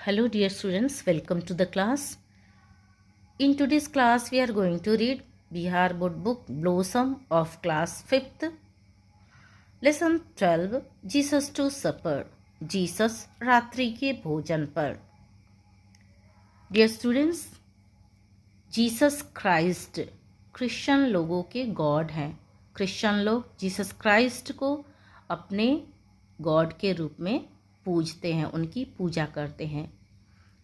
Hello dear students, welcome to the class. In today's class we are going to read Bihar Board book Blossom of class 5th. Lesson 12 Jesus to supper. Jesus रात्रि के भोजन पर. Dear students, Jesus Christ Christian लोगों के God हैं. Christian लोग Jesus Christ को अपने गॉड के रूप में पूजते हैं, उनकी पूजा करते हैं.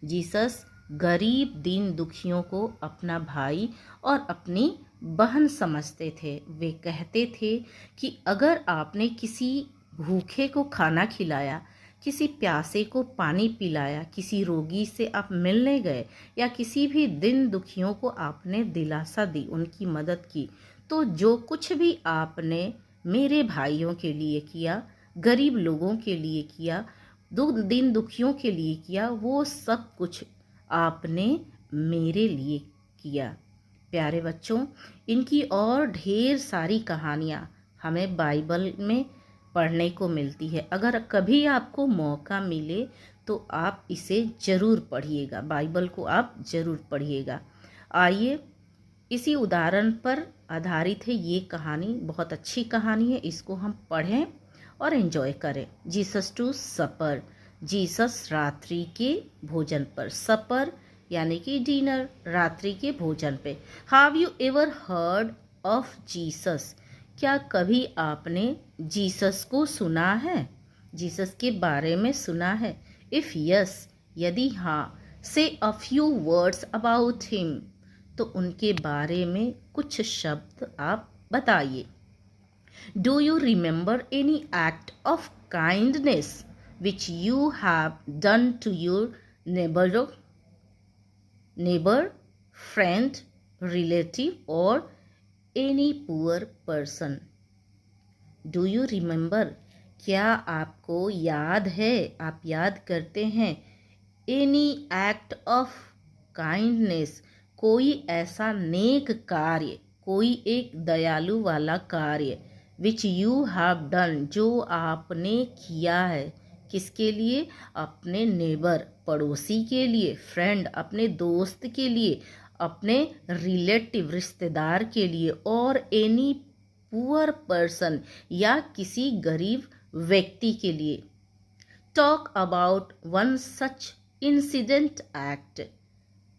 जीसस गरीब दीन दुखियों को अपना भाई और अपनी बहन समझते थे. वे कहते थे कि अगर आपने किसी भूखे को खाना खिलाया, किसी प्यासे को पानी पिलाया, किसी रोगी से आप मिलने गए या किसी भी दिन दुखियों को आपने दिलासा दी, उनकी मदद की, तो जो कुछ भी आपने मेरे भाइयों के लिए किया, गरीब लोगों के लिए किया, दिन दुखियों के लिए किया, वो सब कुछ आपने मेरे लिए किया. प्यारे बच्चों, इनकी और ढेर सारी कहानियाँ हमें बाइबल में पढ़ने को मिलती है. अगर कभी आपको मौका मिले तो आप इसे ज़रूर पढ़िएगा, बाइबल को आप ज़रूर पढ़िएगा. आइए, इसी उदाहरण पर आधारित है ये कहानी. बहुत अच्छी कहानी है, इसको हम पढ़ें और एंजॉय करें. Jesus to super. जीसस रात्रि के भोजन पर. सपर यानी कि डिनर, रात्रि के भोजन पे. Have you ever heard of Jesus? क्या कभी आपने जीसस को सुना है, जीसस के बारे में सुना है? इफ़ यस, यदि हाँ, से a few words about him, तो उनके बारे में कुछ शब्द आप बताइए. Do you remember any act of kindness which you have done to your neighbor, friend, relative or any poor person? Do you remember? क्या आपको याद है, आप याद करते हैं? Any act of kindness, कोई ऐसा नेक कार्य, कोई एक दयालु वाला कार्य. विच यू हैव डन, जो आपने किया है. किसके लिए? अपने नेबर, पड़ोसी के लिए. फ्रेंड, अपने दोस्त के लिए. अपने रिलेटिव, रिश्तेदार के लिए. और एनी पुअर पर्सन, या किसी गरीब व्यक्ति के लिए. Talk about one such incident act,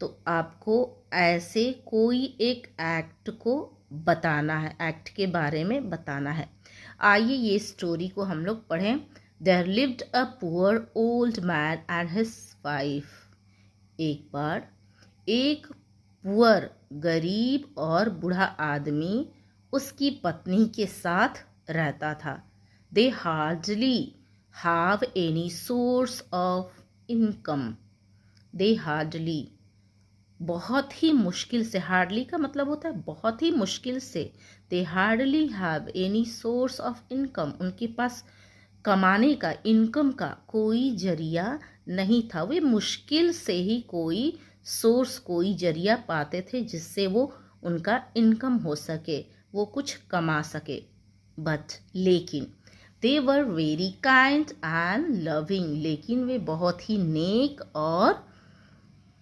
तो आपको ऐसे कोई एक एक्ट को बताना है, एक्ट के बारे में बताना है. आइए ये स्टोरी को हम लोग पढ़ें. There lived a poor old man and his wife. एक बार एक पुअर, गरीब और बूढ़ा आदमी उसकी पत्नी के साथ रहता था. They hardly have any source of income. They hardly, बहुत ही मुश्किल से. हार्डली का मतलब होता है बहुत ही मुश्किल से. They hardly have any source of income, उनके पास कमाने का, इनकम का कोई जरिया नहीं था. वे मुश्किल से ही कोई सोर्स, कोई जरिया पाते थे जिससे वो उनका इनकम हो सके, वो कुछ कमा सके. बट, लेकिन, they were very kind and loving, लेकिन वे बहुत ही नेक और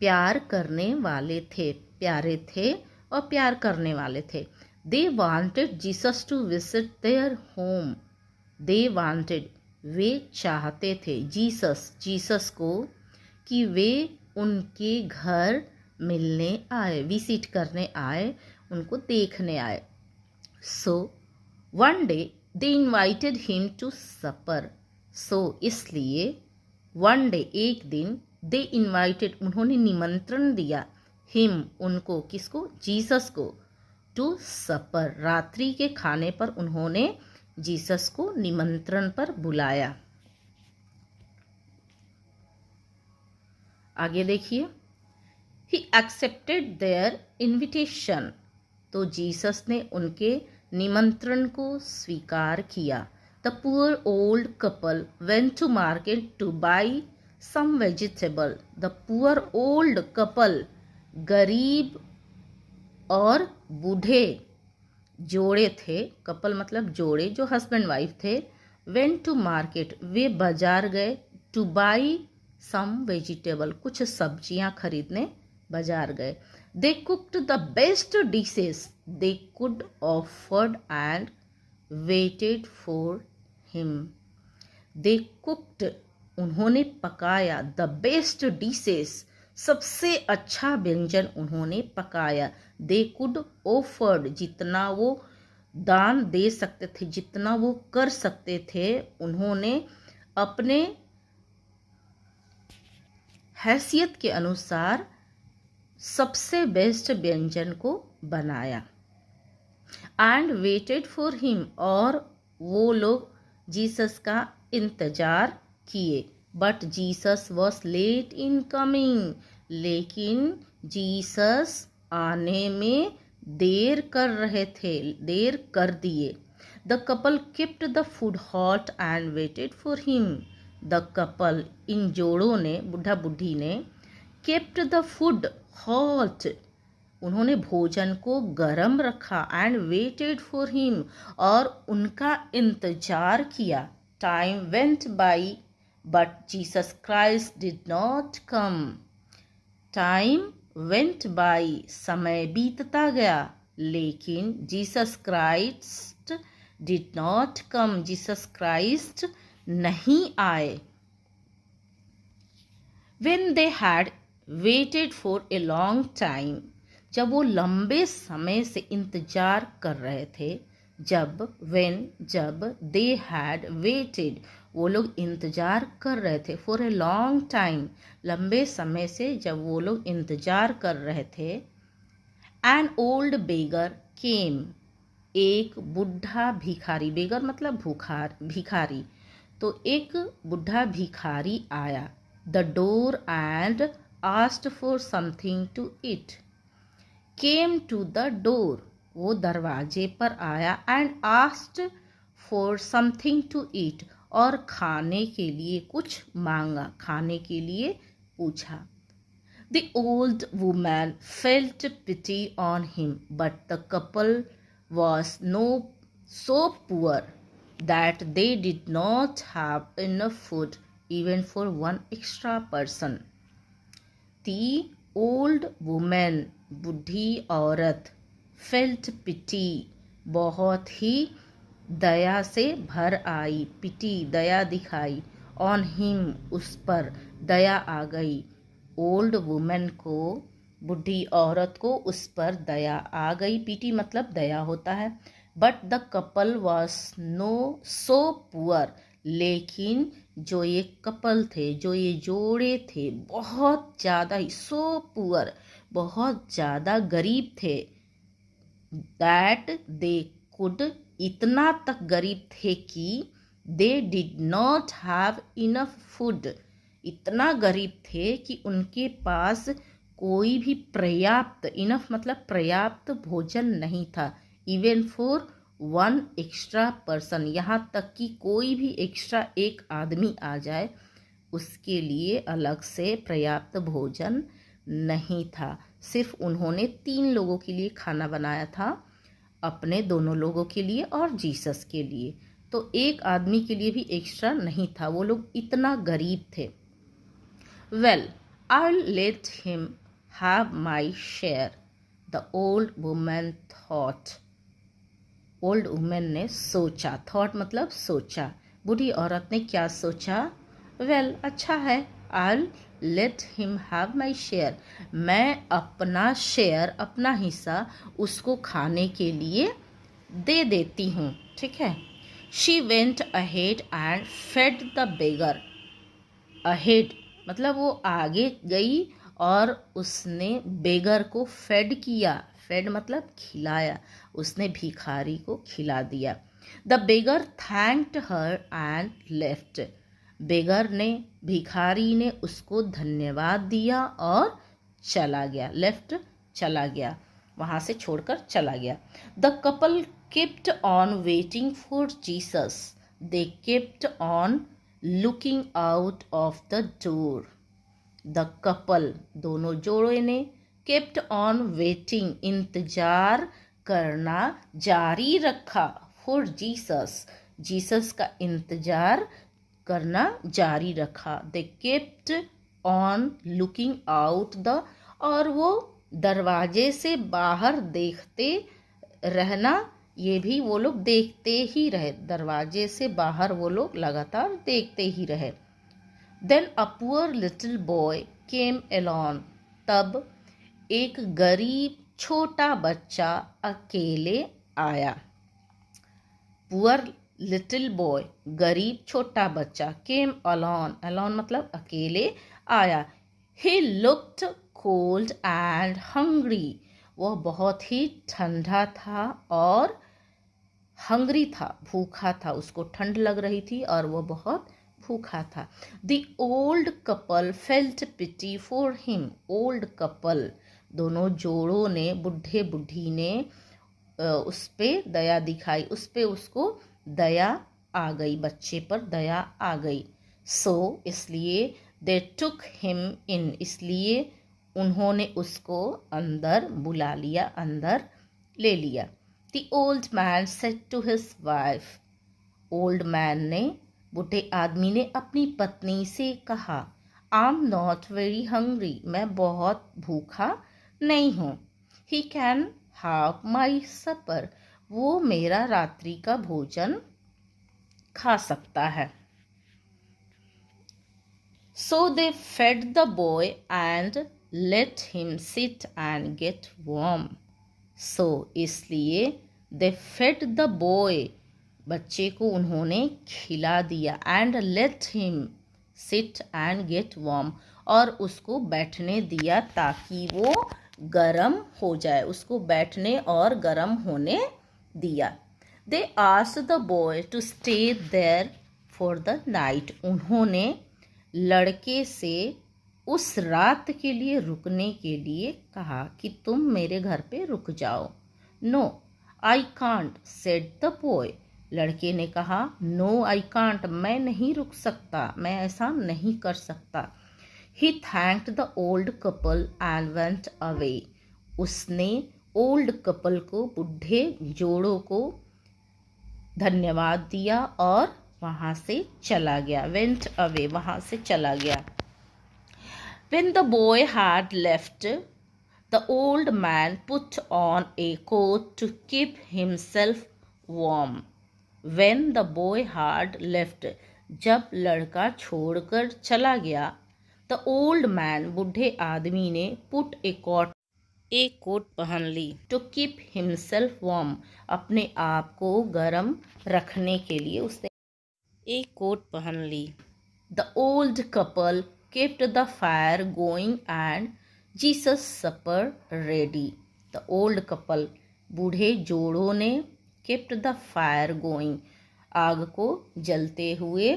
प्यार करने वाले थे, प्यारे थे और प्यार करने वाले थे. They wanted Jesus to visit their home. They wanted, वे चाहते थे, जीसस को, कि वे उनके घर मिलने आए, विजिट करने आए, उनको देखने आए. So one day they invited him to supper. So इसलिए, वन डे, एक दिन, दे इन्वाइटेड, उन्होंने निमंत्रण दिया, हिम, उनको, किसको? जीसस को. टू सपर, रात्रि के खाने पर उन्होंने जीसस को निमंत्रण पर बुलाया. आगे देखिए. ही एक्सेप्टेड देयर इन्विटेशन, तो जीसस ने उनके निमंत्रण को स्वीकार किया. The poor old couple went to market to buy some vegetable. The poor old couple, गरीब और बूढ़े जोड़े थे. कपल मतलब जोड़े, जो हस्बैंड वाइफ थे. went to market, वे बाजार गए. to buy सम वेजिटेबल, कुछ सब्जियां खरीदने बाजार गए। They cooked the best dishes they could afford and waited for him. They cooked, उन्होंने पकाया, द बेस्ट डिशेस, सबसे अच्छा व्यंजन उन्होंने पकाया। दे कुड ऑफर्ड, जितना वो दान दे सकते थे, जितना वो कर सकते थे, उन्होंने अपने हैसियत के अनुसार सबसे बेस्ट व्यंजन को बनाया। एंड वेटेड फॉर हिम, और वो लोग जीसस का इंतजार किए। But Jesus was late in coming, लेकिन जीसस आने में देर कर रहे थे, देर कर दिए। The couple kept the food hot and waited for him. The couple, इन जोड़ों ने, बुढ़ा बुढ़ी ने, kept द फूड हॉट, उन्होंने भोजन को गर्म रखा, एंड वेटेड फॉर हिम, और उनका इंतजार किया। Time went by but Jesus Christ did not come. Time went by, समय बीतता गया, लेकिन Jesus Christ did not come, Jesus Christ नहीं आए। When they had waited for a long time, जब वो लंबे समय से इंतजार कर रहे थे, जब they had waited, वो लोग इंतजार कर रहे थे, for a long time, लंबे समय से जब वो लोग इंतजार कर रहे थे, an old beggar came, एक बुढ़ा भिखारी, बेगर मतलब भिखारी, तो एक बुढ़ा भिखारी आया। The door and asked for something to eat. Came to the door, वो दरवाजे पर आया, and asked for something to eat, और खाने के लिए कुछ मांगा, खाने के लिए पूछा। The old woman felt pity on him, but the couple was so poor that they did not have enough food even for one extra person. The old woman, बुढ़ी औरत, felt pity, बहुत ही दया से भर आई, pity, दया दिखाई, on him, उस पर दया आ गई। old woman को, बुढ़ी औरत को उस पर दया आ गई, pity मतलब दया होता है। but the couple was so poor, लेकिन जो ये कपल थे, जो ये जोड़े थे, बहुत ज़्यादा ही, सो पुअर, बहुत ज़्यादा गरीब थे। दैट दे कुड, इतना तक गरीब थे कि they did not have enough food, इतना गरीब थे कि उनके पास कोई भी पर्याप्त, इनफ मतलब पर्याप्त भोजन नहीं था। Even for one extra person, यहाँ तक कि कोई भी एक्स्ट्रा एक आदमी आ जाए, उसके लिए अलग से पर्याप्त भोजन नहीं था। सिर्फ उन्होंने 3 लोगों के लिए खाना बनाया था, अपने दोनों लोगों के लिए और जीसस के लिए, तो एक आदमी के लिए भी एक्स्ट्रा नहीं था, वो लोग इतना गरीब थे। Well, I let him have my share, the old woman thought, old women ने सोचा, थॉट मतलब सोचा, बूढ़ी औरत ने क्या सोचा? वेल, अच्छा है, I let him have my share, मैं अपना शेयर, अपना हिस्सा उसको खाने के लिए दे देती हूँ, ठीक है। She went ahead and fed the beggar, ahead मतलब वो आगे गई और उसने बेगर को फेड किया, फेड मतलब खिलाया, उसने भिखारी को खिला दिया। The beggar thanked her and left, beggar ने, भिखारी ने उसको धन्यवाद दिया और चला गया, लेफ्ट चला गया, वहाँ से छोड़कर चला गया। The couple kept on waiting for Jesus, they kept on looking out of the door. The couple, दोनों जोड़े ने, केप्ट ऑन वेटिंग, इंतजार करना जारी रखा, फॉर जीसस, जीसस का इंतजार करना जारी रखा। They kept on looking out the, और वो दरवाजे से बाहर देखते रहना, ये भी वो लोग देखते ही रहे, दरवाजे से बाहर वो लोग लगातार देखते ही रहे। Then a poor little boy came alone, तब एक गरीब छोटा बच्चा अकेले आया। पुअर लिटिल बॉय, गरीब छोटा बच्चा, केम अलोन, अलोन मतलब अकेले आया। He looked cold and hungry, वह बहुत ही ठंडा था और हंग्री था, भूखा था, उसको ठंड लग रही थी और वह बहुत भूखा था। The old couple felt pity for him, old couple, दोनों जोड़ों ने, बुढ़े बुढ़ी ने उस पे दया दिखाई, उस पे उसको दया आ गई, बच्चे पर दया आ गई। सो इसलिए दे टुक हिम इन, इसलिए उन्होंने उसको अंदर बुला लिया, अंदर ले लिया। The old man said to his wife, old man ने, बूढ़े आदमी ने अपनी पत्नी से कहा, I'm not very hungry, मैं बहुत भूखा नहीं हूँ। He can have my supper, वो मेरा रात्रि का भोजन खा सकता है। So they fed the boy and let him sit and get warm. So इसलिए they fed the boy, बच्चे को उन्होंने खिला दिया, and let him sit and get warm, और उसको बैठने दिया ताकि वो गरम हो जाए, उसको बैठने और गरम होने दिया। They asked the boy to stay there for the night, उन्होंने लड़के से उस रात के लिए रुकने के लिए कहा कि तुम मेरे घर पे रुक जाओ। No I can't said the boy, लड़के ने कहा नो आई कांट, मैं नहीं रुक सकता, मैं ऐसा नहीं कर सकता। He thanked the old couple and went away, उसने ओल्ड कपल को, बुढ़े जोड़ों को धन्यवाद दिया और वहाँ से चला गया। वेंट अवे, वहाँ से चला गया। When the boy had left, the old man put on a coat to keep himself warm. When the boy had left, जब लड़का छोड़कर चला गया, the old man, बूढ़े आदमी ने, put a coat, एक कोट पहन ली, to keep himself warm, अपने आप को गर्म रखने के लिए उसने एक कोट पहन ली। The old couple kept the fire going and Jesus supper ready. The old couple, बूढ़े जोड़ों ने, kept the fire going, आग को जलते हुए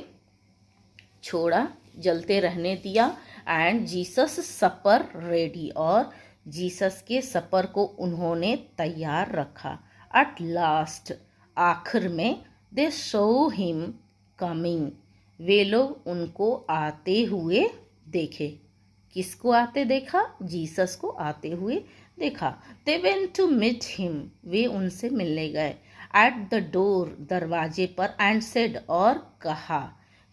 छोड़ा, जलते रहने दिया, and Jesus supper ready, और जीसस के सपर को उन्होंने तैयार रखा। At last, आखिर में, they saw him coming, वे लोग उनको आते हुए देखे। किसको आते देखा? जीसस को आते हुए देखा। They went to meet him, वे उनसे मिलने गए। At the door, दरवाजे पर, and said, और कहा,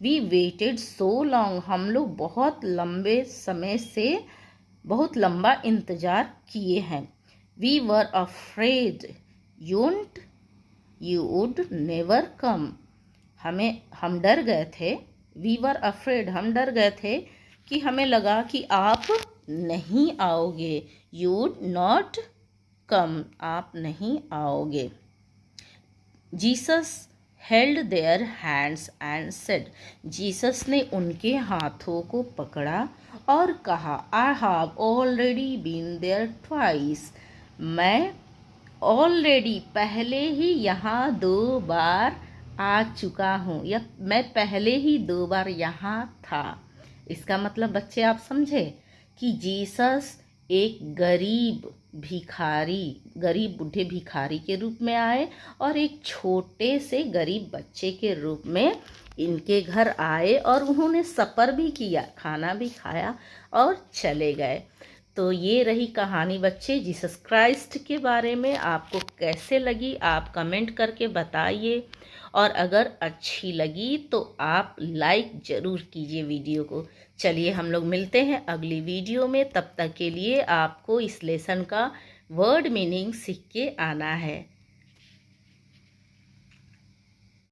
We waited so long, हम लोग बहुत लंबे समय से बहुत लंबा इंतजार किए हैं। We were afraid you would never come, हम डर गए थे। We were afraid, हम डर गए थे कि हमें लगा कि आप नहीं आओगे। You would not come, आप नहीं आओगे। Jesus held their hands and said, Jesus ने उनके हाथों को पकड़ा और कहा, I have already been there twice, मैं already, पहले ही यहाँ 2 बार आ चुका हूँ, या मैं पहले ही 2 बार यहाँ था। इसका मतलब बच्चे आप समझे कि जीसस एक गरीब बूढ़े भिखारी के रूप में आए और एक छोटे से गरीब बच्चे के रूप में इनके घर आए और उन्होंने सपर भी किया, खाना भी खाया और चले गए। तो ये रही कहानी बच्चे जीसस क्राइस्ट के बारे में। आपको कैसे लगी आप कमेंट करके बताइए, और अगर अच्छी लगी तो आप लाइक ज़रूर कीजिए वीडियो को। चलिए हम लोग मिलते हैं अगली वीडियो में, तब तक के लिए आपको इस लेसन का वर्ड मीनिंग सीख के आना है।